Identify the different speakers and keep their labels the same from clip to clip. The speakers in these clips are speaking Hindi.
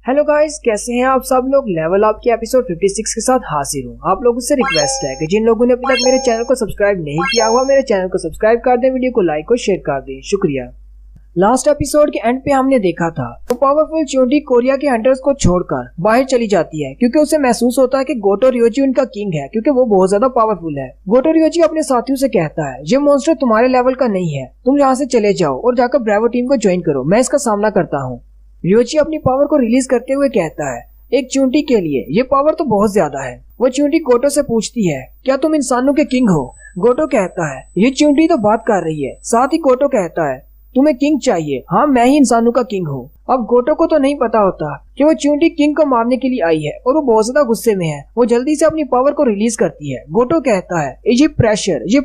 Speaker 1: हेलो गाइस, कैसे हैं आप सब लोग। लेवल अप के एपिसोड 56 के साथ हाजिर हूँ। आप लोगों से रिक्वेस्ट है कि जिन लोगों ने अभी तक मेरे चैनल को सब्सक्राइब नहीं किया हुआ, मेरे चैनल को सब्सक्राइब कर दें, वीडियो को लाइक और शेयर कर दें। शुक्रिया। लास्ट एपिसोड के एंड पे हमने देखा था तो पावरफुल चूंटी कोरिया के हंटर्स को छोड़कर बाहर चली जाती है क्योंकि उसे महसूस होता है कि गोटो रियोची उनका किंग है, क्योंकि वो बहुत ज्यादा पावरफुल है। गोटो रियोची अपने साथियों से कहता है, ये मॉन्स्टर तुम्हारे लेवल का नहीं है, तुम यहाँ से चले जाओ और जाकर ब्रेवो टीम को ज्वाइन करो, मैं इसका सामना करता हूँ। रियोची अपनी पावर को रिलीज करते हुए कहता है, एक चूंटी के लिए ये पावर तो बहुत ज्यादा है। वो चूंटी गोटो से पूछती है, क्या तुम इंसानों के किंग हो? गोटो कहता है, ये चूंटी तो बात कर रही है। साथ ही गोटो कहता है, तुम्हें किंग चाहिए? हाँ, मैं ही इंसानों का किंग हूँ। अब गोटो को तो नहीं पता होता कि वो चूंटी किंग को मारने के लिए आई है और वो बहुत ज्यादा गुस्से में है। वो जल्दी से अपनी पावर को रिलीज करती है। गोटो कहता है, ये प्रेशर, ये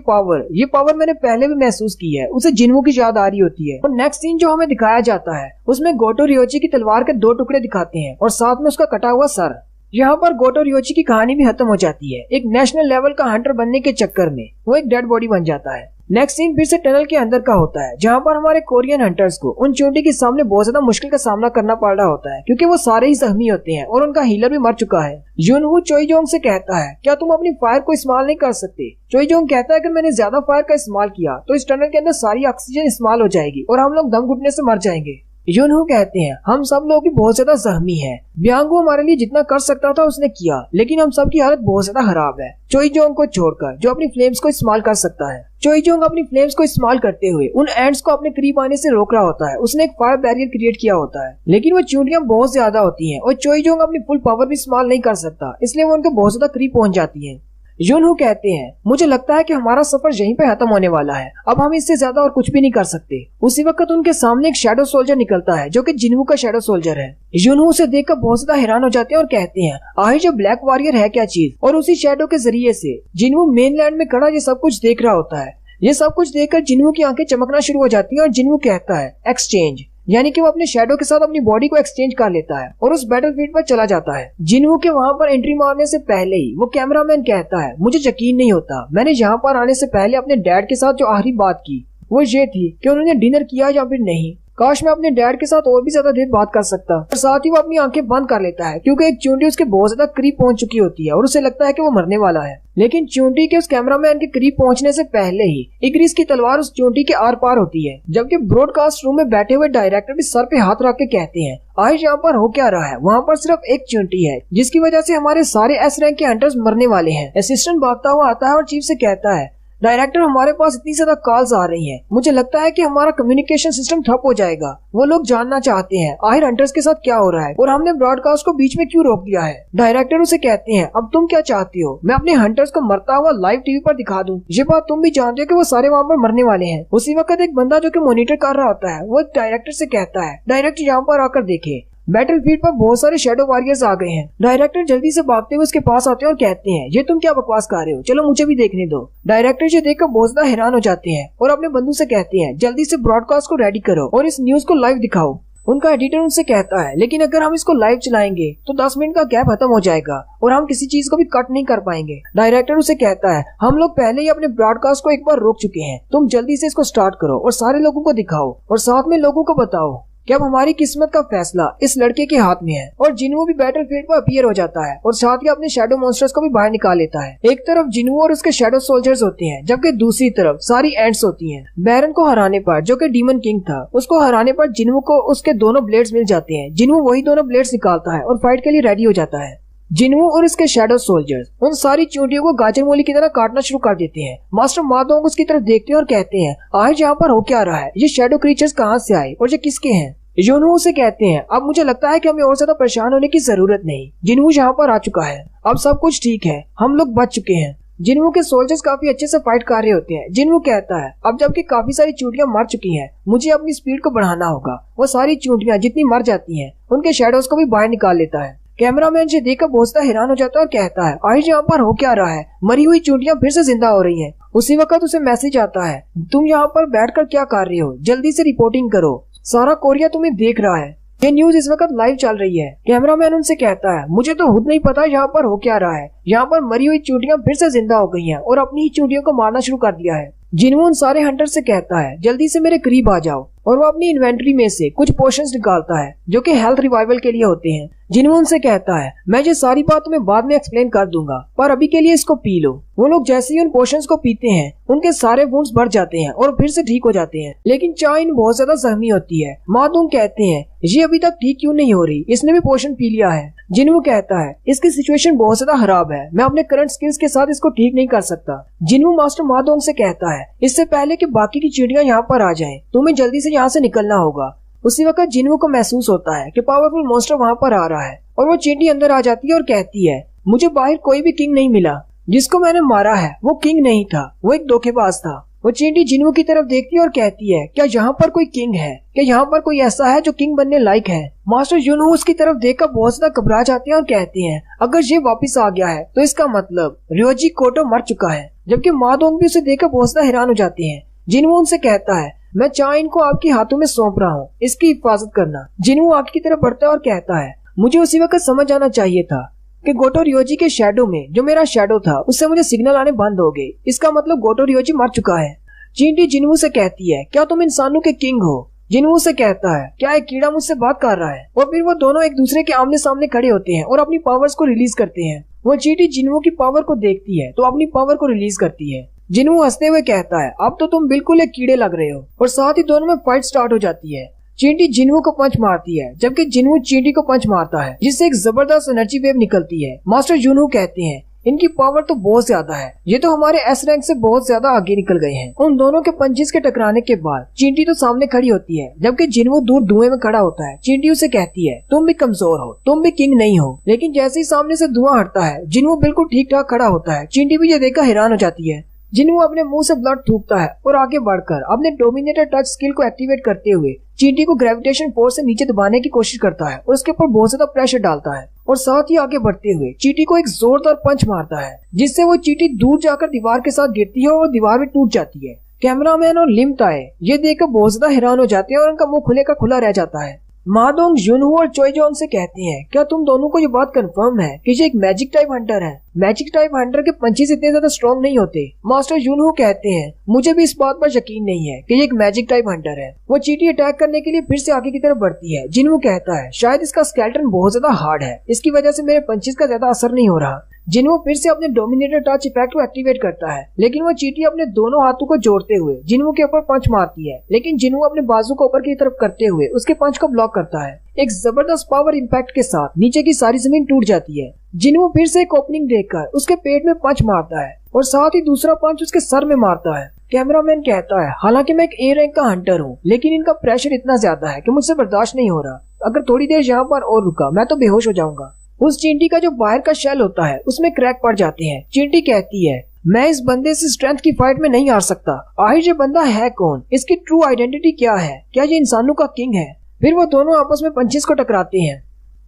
Speaker 1: पावर मैंने पहले भी महसूस की है। उसे जिन्वू की याद आ रही होती है। और नेक्स्ट सीन जो हमें दिखाया जाता है उसमें गोटो रियोची की तलवार के 2 टुकड़े दिखाते हैं और साथ में उसका कटा हुआ सर। यहाँ पर गोटो रियोची की कहानी भी खत्म हो जाती है। एक नेशनल लेवल का हंटर बनने के चक्कर में वो एक डेड बॉडी बन जाता है। नेक्स्ट सीन फिर से टनल के अंदर का होता है, जहाँ पर हमारे कोरियन हंटर्स को उन चूंटी के सामने बहुत ज्यादा मुश्किल का सामना करना पड़ रहा होता है क्योंकि वो सारे ही जख्मी होते हैं और उनका हीलर भी मर चुका है। युनहू चोईजोंग से कहता है, क्या तुम अपनी फायर को इस्तेमाल नहीं कर सकते? चोईजोंग कहता है, अगर मैंने ज्यादा फायर का इस्तेमाल किया तो इस टनल के अंदर सारी ऑक्सीजन इस्तेमाल हो जाएगी और हम लोग दम घुटने से मर जाएंगे। युनहू कहते हैं, हम सब लोग भी बहुत ज्यादा जख्मी हैं। ब्यांगो हमारे लिए जितना कर सकता था उसने किया, लेकिन हम सब की हालत बहुत ज्यादा खराब है। चोईजोंग को छोड़कर जो अपनी फ्लेम्स को इस्तेमाल कर सकता है। चोईजोंग अपनी फ्लेम्स को इस्तेमाल करते हुए उन एंड्स को अपने करीब आने से रोक रहा होता है। उसने एक फायर बैरियर क्रिएट किया होता है, लेकिन वो चूंटियां बहुत ज्यादा होती हैं और चोईजोंग अपनी फुल पावर भी इस्तेमाल नहीं कर सकता, इसलिए वो उनके बहुत ज्यादा करीब पहुंच जाती है। युनहू कहते हैं, मुझे लगता है कि हमारा सफर यहीं पे खत्म होने वाला है। अब हम इससे ज्यादा और कुछ भी नहीं कर सकते। उसी वक्त उनके सामने एक शैडो सोल्जर निकलता है जो कि जिन्वू का शैडो सोल्जर है। युनहू उसे देखकर बहुत ज्यादा हैरान हो जाते हैं और कहते हैं, आखिर जो ब्लैक वॉरियर है क्या चीज? और उसी शैडो के जरिए से जिन्वू मेनलैंड में खड़ा ये सब कुछ देख रहा होता है। ये सब कुछ देखकर जिन्वू की आंखें चमकना शुरू हो जाती हैं और जिन्वू कहता है, एक्सचेंज, यानी कि वो अपने शैडो के साथ अपनी बॉडी को एक्सचेंज कर लेता है और उस बैटलफील्ड पर चला जाता है। जिन्वू के वहाँ पर एंट्री मारने से पहले ही वो कैमरामैन कहता है, मुझे यकीन नहीं होता, मैंने यहाँ पर आने से पहले अपने डैड के साथ जो आखिरी बात की वो ये थी कि उन्होंने डिनर किया या फिर नहीं। काश मैं अपने डैड के साथ और भी ज्यादा देर बात कर सकता। और साथ ही वो अपनी आंखें बंद कर लेता है क्योंकि एक चूंटी उसके बहुत ज्यादा करीब पहुंच चुकी होती है और उसे लगता है कि वो मरने वाला है। लेकिन चूंटी के उस कैमरामैन के करीब पहुंचने से पहले ही इग्रिस की तलवार उस चूंटी के आर पार होती है, जबकि ब्रॉडकास्ट रूम में बैठे हुए डायरेक्टर भी सर पे हाथ रख के कहते हैं, आज यहाँ पर हो क्या रहा है? वहाँ पर सिर्फ एक चूंटी है जिसकी वजह से हमारे सारे एस रैंक के हंटर्स मरने वाले हैं। असिस्टेंट भागता हुआ आता है और चीफ से कहता है, डायरेक्टर, हमारे पास इतनी ज्यादा कॉल्स आ रही हैं, मुझे लगता है कि हमारा कम्युनिकेशन सिस्टम ठप हो जाएगा। वो लोग जानना चाहते हैं आखिर हंटर्स के साथ क्या हो रहा है और हमने ब्रॉडकास्ट को बीच में क्यों रोक दिया है। डायरेक्टर उसे कहते हैं, अब तुम क्या चाहती हो? मैं अपने हंटर्स को मरता हुआ लाइव टीवी पर दिखा दूं? ये बात तुम भी जानते हो कि वो सारे वहाँ पर मरने वाले हैं। उसी वक्त एक बंदा जो कि मॉनिटर कर रहा होता है वो डायरेक्टर से कहता है, डायरेक्टर यहाँ पर आकर देखे, बैटलफील्ड पर बहुत सारे शैडो वॉरियर्स आ गए हैं। डायरेक्टर जल्दी से भागते हुए उसके पास आते हैं और कहते हैं, ये तुम क्या बकवास कर रहे हो? चलो मुझे भी देखने दो। डायरेक्टर ये देखकर बहुत ज्यादा हैरान हो जाते हैं और अपने बंधु से कहते हैं, जल्दी से ब्रॉडकास्ट को रेडी करो और इस न्यूज को लाइव दिखाओ। उनका एडिटर उनसे कहता है, लेकिन अगर हम इसको लाइव चलाएंगे तो 10 मिनट का गैप खत्म हो जाएगा और हम किसी चीज को भी कट नहीं कर पाएंगे। डायरेक्टर उसे कहता है, हम लोग पहले ही अपने ब्रॉडकास्ट को एक बार रोक चुके हैं, तुम जल्दी से इसको स्टार्ट करो और सारे लोगों को दिखाओ और साथ में लोगों को बताओ कि अब हमारी किस्मत का फैसला इस लड़के के हाथ में है। और जिन्वू भी बैटलफील्ड पर अपीयर हो जाता है और साथ ही अपने शैडो मॉन्स्टर्स को भी बाहर निकाल लेता है। एक तरफ जिन्वू और उसके शैडो सोल्जर्स होते हैं, जबकि दूसरी तरफ सारी एंड्स होती हैं। बैरन को हराने पर, जो कि डीमन किंग था, उसको हराने पर जिन्वू को उसके दोनों ब्लेड्स मिल जाते हैं। जिन्वू वही दोनों ब्लेड्स निकालता है और फाइट के लिए रेडी हो जाता है। जिन्वू और इसके शैडो सोल्जर्स उन सारी चूंटियों को गाजर मूली की तरह काटना शुरू कर देते हैं। मास्टर मादोंग उसकी तरफ देखते हैं और कहते हैं, आज यहाँ पर हो क्या रहा है? ये शैडो क्रीचर्स कहाँ से आए और ये किसके हैं? युनहू से कहते हैं, अब मुझे लगता है कि हमें और ज्यादा परेशान होने की जरूरत नहीं। जिन्वू यहाँ पर आ चुका है, अब सब कुछ ठीक है, हम लोग बच चुके हैं। जिन्वू के सोल्जर्स काफी अच्छे से फाइट कर रहे होते हैं। जिन्वू कहता है, अब जबकि काफी सारी चूंटियां मर चुकी हैं, मुझे अपनी स्पीड को बढ़ाना होगा। वो सारी चूंटियां जितनी मर जाती हैं उनके शैडोज को भी बाहर निकाल लेता है। कैमरामैन से देखकर बहुत ज्यादा हैरान हो जाता है और कहता है, आज यहाँ पर हो क्या रहा है? मरी हुई चूंटियां फिर से जिंदा हो रही हैं। उसी वक्त उसे मैसेज आता है, तुम यहाँ पर बैठकर क्या कर रही हो? जल्दी से रिपोर्टिंग करो, सारा कोरिया तुम्हें देख रहा है। ये न्यूज इस वक्त लाइव चल रही है। कैमरामैन उनसे कहता है, मुझे तो खुद नहीं पता यहाँ पर हो क्या रहा है। यहाँ पर मरी हुई चूंटियां फिर से जिंदा हो गई हैं और अपनी ही चूंटियों को मारना शुरू कर दिया है। जिनवू उन सारे हंटर से कहता है जल्दी से मेरे करीब आ जाओ, और वो अपनी इन्वेंटरी में से कुछ पोशंस निकालता है जो कि हेल्थ रिवाइवल के लिए होते हैं। जिनवू उनसे कहता है मैं ये सारी बात तुम्हें बाद में एक्सप्लेन कर दूंगा, पर अभी के लिए इसको पी लो। वो लोग जैसे ही उन पोशंस को पीते हैं उनके सारे वुंड्स भर जाते हैं और फिर से ठीक हो जाते हैं, लेकिन चाइन बहुत ज्यादा जख्मी होती है। मादूम कहते हैं ये अभी तक ठीक क्यों नहीं हो रही, इसने भी पोशन पी लिया है। जिनवू कहता है इसकी सिचुएशन बहुत ज्यादा खराब है, मैं अपने करंट स्किल्स के साथ इसको ठीक नहीं कर सकता। जिनवू मास्टर मादोंग से कहता है इससे पहले कि बाकी की चींटियां यहाँ पर आ जाएं, तुम्हें जल्दी से यहाँ से निकलना होगा। उसी वक्त जिनवू को महसूस होता है कि पावरफुल मॉन्स्टर वहाँ पर आ रहा है, और वो चींटी अंदर आ जाती है और कहती है मुझे बाहर कोई भी किंग नहीं मिला, जिसको मैंने मारा है वो किंग नहीं था, वो एक धोखेबाज था। वो चींटी जिनवू की तरफ देखती है और कहती है क्या यहाँ पर कोई किंग है, क्या यहाँ पर कोई ऐसा है जो किंग बनने लायक है। मास्टर जुनवू उसकी तरफ देखकर बहुत ज्यादा घबरा जाते हैं और कहते हैं अगर ये वापस आ गया है तो इसका मतलब रियोजी कोटो मर चुका है, जबकि मादोंग भी उसे देखकर बहुत ज्यादा हैरान हो जाते हैं। जिनवू उनसे कहता है मैं चाइन को आपके हाथों में सौंप रहा हूँ, इसकी हिफाजत करना। जिनवू आग की तरफ बढ़ता है और कहता है मुझे उसी वक्त समझ आना चाहिए था कि गोटो रियोजी के शैडो में जो मेरा शैडो था उससे मुझे सिग्नल आने बंद हो गए, इसका मतलब गोटो रियोजी मर चुका है। चींटी जिनवू से कहती है क्या तुम इंसानों के किंग हो। जिनवू से कहता है क्या एक कीड़ा मुझसे बात कर रहा है, और फिर वो दोनों एक दूसरे के आमने सामने खड़े होते हैं और अपनी पावर्स को रिलीज करते हैं। वो चींटी जिनवू की पावर को देखती है तो अपनी पावर को रिलीज करती है। जिनवू हंसते हुए कहता है अब तो तुम बिल्कुल एक कीड़े लग रहे हो, और साथ ही दोनों में फाइट स्टार्ट हो जाती है। चींटी जिनवू को पंच मारती है जबकि जिनवू चींटी को पंच मारता है, जिससे एक जबरदस्त एनर्जी वेव निकलती है। मास्टर जुनवू कहते हैं इनकी पावर तो बहुत ज्यादा है, ये तो हमारे एस रैंक से बहुत ज्यादा आगे निकल गए हैं। उन दोनों के पंचेस के टकराने के बाद चींटी तो सामने खड़ी होती है जबकि जिनवू दूर धुएं में खड़ा होता है। चींटी उसे कहती है तुम भी कमजोर हो, तुम भी किंग नहीं हो, लेकिन जैसे ही सामने से धुआं हटता है जिनवू बिल्कुल ठीक ठाक खड़ा होता है। चींटी भी ये देखकर हैरान हो जाती है। जिनवू अपने मुंह से ब्लड थूकता है और आगे बढ़कर अपने डोमिनेटर टच स्किल को एक्टिवेट करते हुए चींटी को ग्रेविटेशन फोर्स से नीचे दबाने की कोशिश करता है और उसके ऊपर बहुत ज्यादा प्रेशर डालता है, और साथ ही आगे बढ़ते हुए चींटी को एक जोरदार पंच मारता है, जिससे वो चींटी दूर जाकर दीवार के साथ गिरती है और दीवार भी टूट जाती है। कैमरामैन और लिम ताए ये देखकर बहुत ज्यादा हैरान हो जाते हैं और उनका मुंह खुले का खुला रह जाता है। मादोंग जुनवू और चोइजोंग से कहते हैं क्या तुम दोनों को ये बात कंफर्म है कि ये एक मैजिक टाइप हंटर है। मैजिक टाइप हंटर के पंचेस इतने ज्यादा स्ट्रॉन्ग नहीं होते। मास्टर जुनवू कहते हैं मुझे भी इस बात पर यकीन नहीं है कि ये एक मैजिक टाइप हंटर है। वो चींटी अटैक करने के लिए फिर से आगे की तरफ बढ़ती है। जिनवू कहता है शायद इसका स्केलेटन बहुत ज्यादा हार्ड है, इसकी वजह से मेरे पंचेस का ज्यादा असर नहीं हो रहा। जिनवू फिर से अपने डोमिनेटर टच इफेक्ट को एक्टिवेट करता है, लेकिन वो चींटी अपने दोनों हाथों को जोड़ते हुए जिनवू के ऊपर पंच मारती है, लेकिन जिनवू अपने बाजू को ऊपर की तरफ करते हुए उसके पंच को ब्लॉक करता है। एक जबरदस्त पावर इम्पैक्ट के साथ नीचे की सारी जमीन टूट जाती है। जिनवू फिर से एक ओपनिंग देखकर उसके पेट में पंच मारता है और साथ ही दूसरा पंच उसके सर में मारता है। कैमरामैन कहता है हालांकि मैं एक ए रैंक का हंटर हूँ, लेकिन इनका प्रेशर इतना ज्यादा है कि मुझसे बर्दाश्त नहीं हो रहा। अगर थोड़ी देर यहाँ पर और रुका मैं तो बेहोश हो जाऊंगा। उस चींटी का जो बाहर का शेल होता है उसमें क्रैक पड़ जाते हैं। चींटी कहती है मैं इस बंदे से स्ट्रेंथ की फाइट में नहीं हार सकता। आखिर ये बंदा है कौन, इसकी ट्रू आइडेंटिटी क्या है, क्या ये इंसानों का किंग है। फिर वो दोनों आपस में पंचेस को टकराते हैं।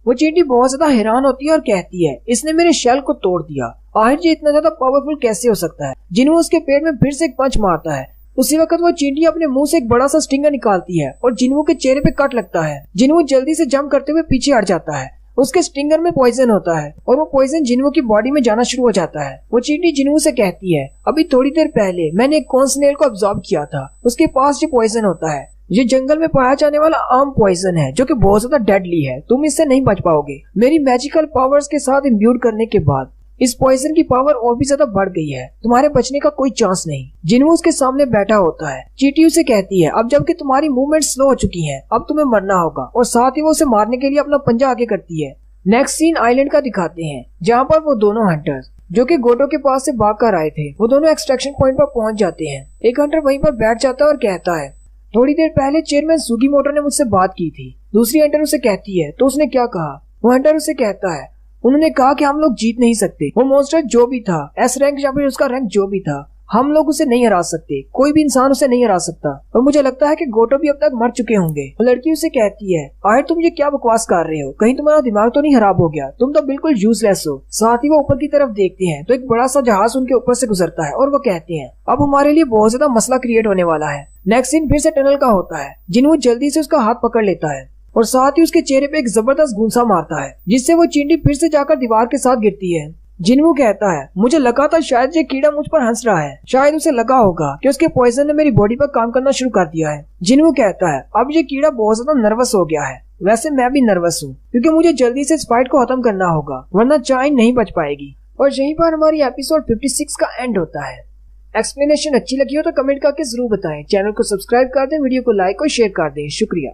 Speaker 1: वो चींटी बहुत ज्यादा हैरान होती है और कहती है इसने मेरे शेल को तोड़ दिया, आखिर ये इतना ज्यादा पावरफुल कैसे हो सकता है। जिनवू उसके पेट में फिर से एक पंच मारता है। उसी वक्त वो चींटी अपने मुंह से एक बड़ा सा स्टिंगर निकालती है और जिनवू के चेहरे पे कट लगता है। जिनवू जल्दी से जंप करते हुए पीछे हट जाता है। उसके स्टिंगर में पॉइजन होता है और वो पॉइजन जिनवू की बॉडी में जाना शुरू हो जाता है। वो चींटी जिनवू से कहती है अभी थोड़ी देर पहले मैंने एक कॉर्न स्नेल को अब्सॉर्ब किया था, उसके पास जो पॉइजन होता है ये जंगल में पाया जाने वाला आम पॉइजन है जो कि बहुत ज्यादा डेडली है, तुम इससे नहीं बच पाओगे। मेरी मैजिकल पावर्स के साथ इम्ब्यूड करने के बाद इस पॉइजन की पावर और भी ज्यादा बढ़ गई है, तुम्हारे बचने का कोई चांस नहीं। जिनवू उसके सामने बैठा होता है। चींटी उसे कहती है अब जबकि तुम्हारी मूवमेंट स्लो हो चुकी है अब तुम्हें मरना होगा, और साथ ही वो उसे मारने के लिए अपना पंजा आगे करती है। नेक्स्ट सीन आइलैंड का दिखाते हैं जहाँ पर वो दोनों हंटर्स जो कि गोटो के पास से भाग कर आए थे वो दोनों एक्सट्रैक्शन पॉइंट पर पहुंच जाते हैं। एक हंटर वहीं पर बैठ जाता है और कहता है थोड़ी देर पहले चेयरमैन सुगीमोटो ने मुझसे बात की थी। दूसरी हंटर उसे कहती है तो उसने क्या कहा। वो हंटर उसे कहता है उन्होंने कहा कि हम लोग जीत नहीं सकते, वो मॉन्स्टर जो भी था एस रैंक या फिर उसका रैंक जो भी था हम लोग उसे नहीं हरा सकते, कोई भी इंसान उसे नहीं हरा सकता, और मुझे लगता है कि गोटो भी अब तक मर चुके होंगे। लड़की उसे कहती है आखिर तुम ये क्या बकवास कर रहे हो, कहीं तुम्हारा दिमाग तो नहीं खराब हो गया, तुम तो बिल्कुल यूजलेस हो। साथ ही वो ऊपर की तरफ देखते हैं तो एक बड़ा सा जहाज उनके ऊपर से गुजरता है और वो कहते हैं अब हमारे लिए बहुत ज्यादा मसला क्रिएट होने वाला है। नेक्स्ट सीन फिर से टनल का होता है। जिनवू जल्दी से उसका हाथ पकड़ लेता है और साथ ही उसके चेहरे पे एक जबरदस्त गूंसा मारता है, जिससे वो चींटी फिर से जाकर दीवार के साथ गिरती है। जिन्वू कहता है मुझे लगा था शायद ये कीड़ा मुझ पर हंस रहा है, शायद उसे लगा होगा कि उसके पॉइजन ने मेरी बॉडी पर काम करना शुरू कर दिया है। जिन्वू कहता है अब ये कीड़ा बहुत ज्यादा नर्वस हो गया है। वैसे मैं भी नर्वस हूँ क्योंकि मुझे जल्दी से इस फाइट को खत्म करना होगा वरना चाइन नहीं बच पाएगी। और यहीं पर हमारी एपिसोड 56 का एंड होता है। एक्सप्लेनेशन अच्छी लगी हो तो कमेंट करके जरूर बताएं। चैनल को सब्सक्राइब कर दें, वीडियो को लाइक और शेयर कर दें। शुक्रिया।